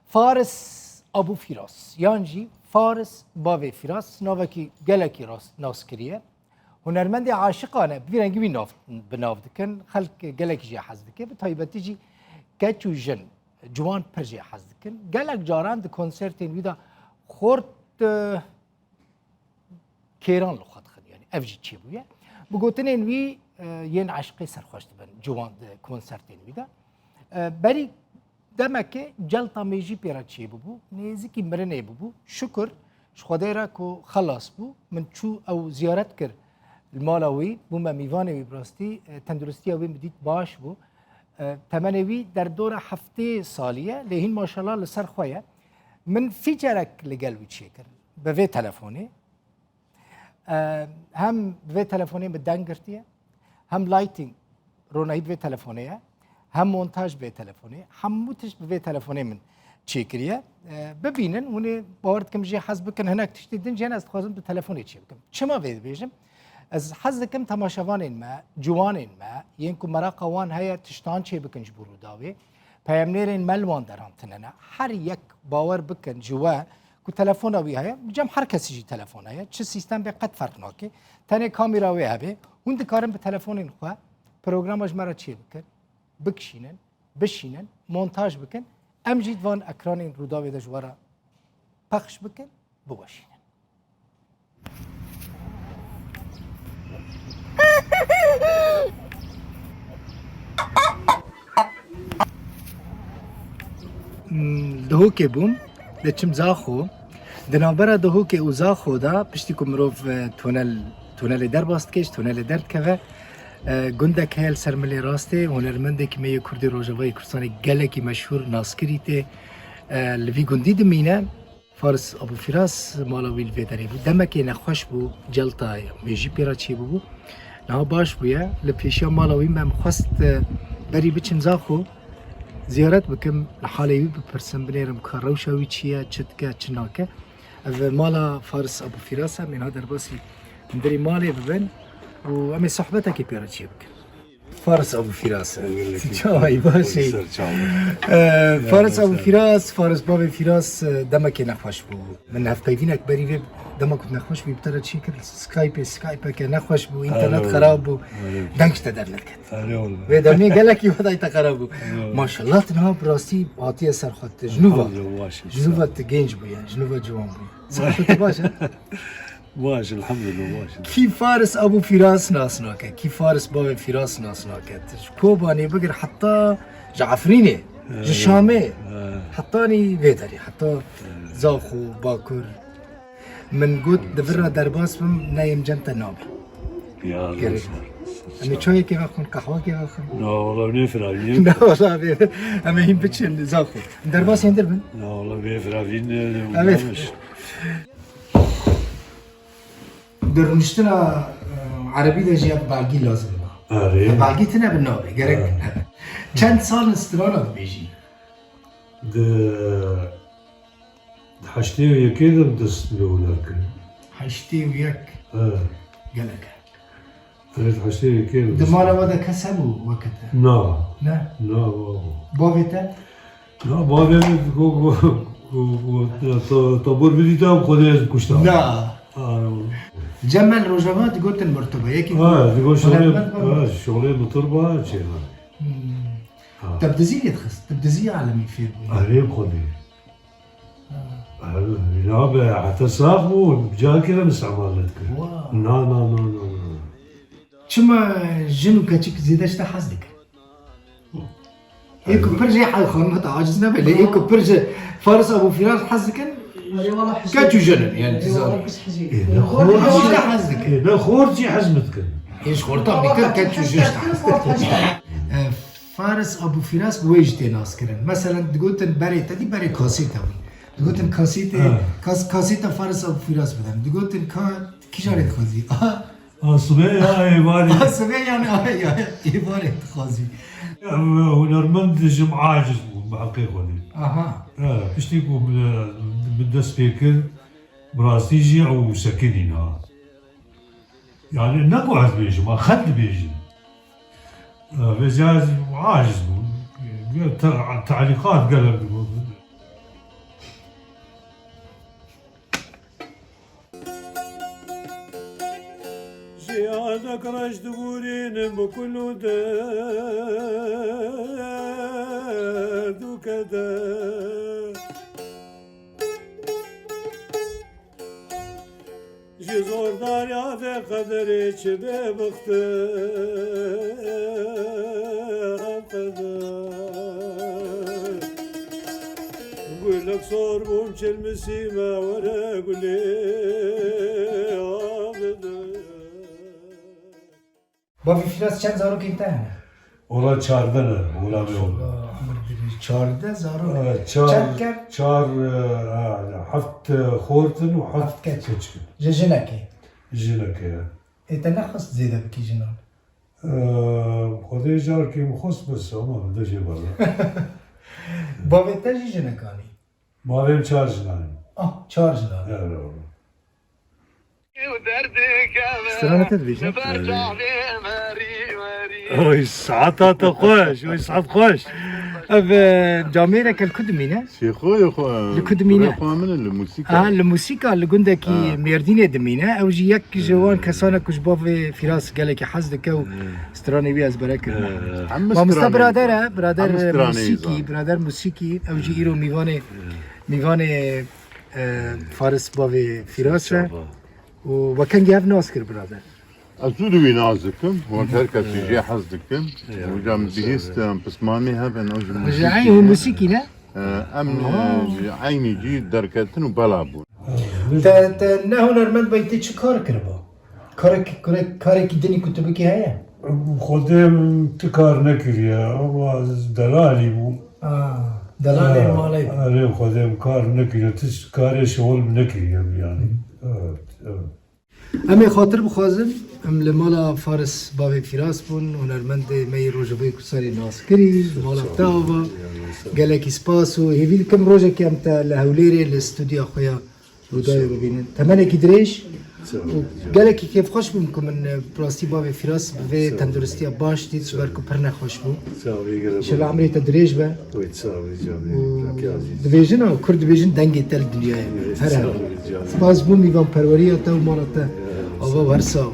فارس ابو فراس یانجی فارس باوی فراس ناوکی گلکی راست ناس کریه هنرمند عاشقانه بیرنگی بی ناف بناف دکن خلق گلکی جی حز دکه به تایبتی جی کچو جن جوان پر جی حز دکن گلک جاران د کنسرتین ویدا خورد کیران لخواد خد یعنی افجی چی بویه بگوتن این وی ین عشقی سرخوشت بن جوان د کنسرتین ویدا بری دمکه جلتا میجی پیرا چی ببو نیزی مرنه ببو شکر خدای را کو خلاص بو من چو او زیارت کر المالاوی بو ما میوانه وی براستی تندرستی او بدید باش بو تمنوی در دور هفته سالیه لهین ماشاءالله لسر خویه من فیچرک لگل وی چی کر به وی تلفونی هم به تلفونی به دنگرتیه هم لایتینگ رونایی به تلفونیه هم مونتاژ به تلفنی هموتش به تلفنی من چیکریه ببینن اونی باورد کم جی حزب کن هناك تشتیدن جن از خوازم به تلفنی چی بکم چما وید بیجم از حزب کم تماشاوانین ما جوانین ما ینکو مراقوان هیا تشتان چی بکن جبرو داوی پیامنیرین ملوان درام تننا هر یک باور بکن جوا کو تلفن اوی هیا جم هر کسی جی تلفن هیا چه سیستم به قد فرق ناکه تنه کامیرا وی هبه اون دکارم به تلفنین خو پروگرامش مرا چی بکن بکشینن بشینن مونتاژ بکن ام جید وان اکرانین روداوی دجوارا پخش بکن بباشینن دهو که بوم دچم زاخو دنابرا دهو که او زاخو دا پشتی که مروف تونل در باست کش تونل درد که گندک هل سرملی راسته هنرمنده که می کردی روجوای کردستان گلکی مشهور ناسکری ته لوی گندی دمینه فارس ابو فراس مالاوی لوی داری بود دمکی نخوش بو جلتای میجی پیرا چی بو نه باش بویا لپیشیا مالاوی من خواست بری بچم زاخو زیارت بکم لحالی بپرسم بنیرم که روشاوی چیه چتکه چناکه و مالا فارس ابو فراس هم اینها در باسی دری مالی ببن و امی صحبتك بيرا تشيبك فارس ابو فراس جاي باشي فارس ابو فراس فارس باب فراس دمك نخوش بو من هف بيفينك بري دمك نخوش بو بترى تشيكر سكايب كان نخوش بو انترنت خراب بو دنكش تدرلت و دمي قالك يوضع خراب ما شاء الله تنها براستي عاطيه سرخت جنوبا تجنج بو يعني جنوبا جوان بو صحتك باشا باش الحمد لله باش كي فارس ابو فراس ناسناك كي فارس بابا فراس ناسناك كوباني بقر حتى جعفريني جشامي حطاني فيدري حتى زاخو باكر من قد دفرنا درباس بم نايم جنت نابي يا الله أنا شوية كيف أخون قهوة كيف أخون لا والله بنفرع لا والله أما هين بتشل زاخو درباس يندربن لا والله بنفرع فين درنشتنا عربي ده جاب باقي لازم آره باقي تنا بالنابي قرق چند سال استرالة بيجي ده حشتي وياكي ده بدست بيقولك حشتي وياك قالك حشتي وياكي ده مالا ودا كسبوا وقتها لا لا لا بابتا لا بابا طابور بديتا وخذ كشتا لا جمل رجبات قلت المرتبة ياكي تقول شغلي بتربة شيء تبدزي يدخس تبدزي على مين فيه عليم خذي لا حتى صافو بجال كذا مستعملت لا شما جنو كاتشيك زيداش تحزدك ايكو برجع حال خون عاجزنا بلا ايكو برجع فارس ابو فراس حزكن كاتو جنن يعني تزار لا خورتي حزمتك ايش خورتا بكر كاتو جوش فارس ابو فراس بويجتي ناس كرن مثلا تقولن بري تدي بري كاسيتا تقولن كاسيتا كاسيتا فارس ابو فراس بدن تقولن كيشارت خازي صبيا ايواني صبيا يعني ايواني خازي هنرمند جم عاجز بحقيقة ودي اها اشتيكو بدأ سبيكر براستيجي او سكنينا يعني نكو عز بيجي ما خد بيجي بس عاجز تعليقات قال كراش دورين بكل درد وكدر جزور دار يا ذا قدري شبه بختار قدر قول لك صور بومش المسيمة ورا قولي بافی فراس چند زارو که انتهنه؟ Ola çardan ola bir oldu. چارده زارو Çar, چند کرد؟ çar, haft خورتن و haft هفت کچ. keçkin. جنکی Jinek ya. ایتا نخواست زیده بکی جنان خدای جار که مخص بس ama da şey var. بافی تا جی جنکانی؟ Mavim çar jinan. آه چار جنان Evet oğlum. استرانه تدبیجه؟ اوی ساعتا خوش اوی ساعت خوش اف جامعه کل کدومینه؟ شيخو يا اخو لكدمينة. من الموسيقى الموسيقى اللي قندكي ميردينه دمينه او جي يك جوان كسانا كش بافي فراس قالك حزدك او استراني بياز بركر عم ما مستا برادر عم برادر استراني موسيقي زاد. برادر موسيقي او جي ايرو ميواني فارس بافي فراس وكان جاب ناسكر برادر أزولوي نازكم وتركت جي حزدكم وجام بيهستم بس مامي هبن أوجم رجعي هو موسيقي نا أمن عيني جي دركتن وبلابون تا نهو نرمال بيتي چه کار کربا کاری که دنی کتبکی هیا Kodem tıkar ne kiriyor ama delali bu. دلال مالای Arayım kodem kar ne kiriyor. Tis kare şoğul ne kiriyor yani. Evet, evet. امی خاطر بخوازم ام لمالا فارس باوی فراس بون هنرمند می روژبه کساری ناسکری مالا تاوا گلکی سپاس و هیویل کم روژه که امتا لحولیری الاستودیو خویا رودای ببینن تمنه کی دریش گلکی کیف خوش بیم که من پراستی باوی فراس به تندرستی باش دید سوار که پر نخوش بو Sağ ol, iyi geceler. انشالله عمری تدریج به Evet, sağ ol, rica و ederim. دبیجن و کرد دبیجن دنگی تل دنیای هر هر سپاس بو میوان پروری تا و مالا تا آوا ورسا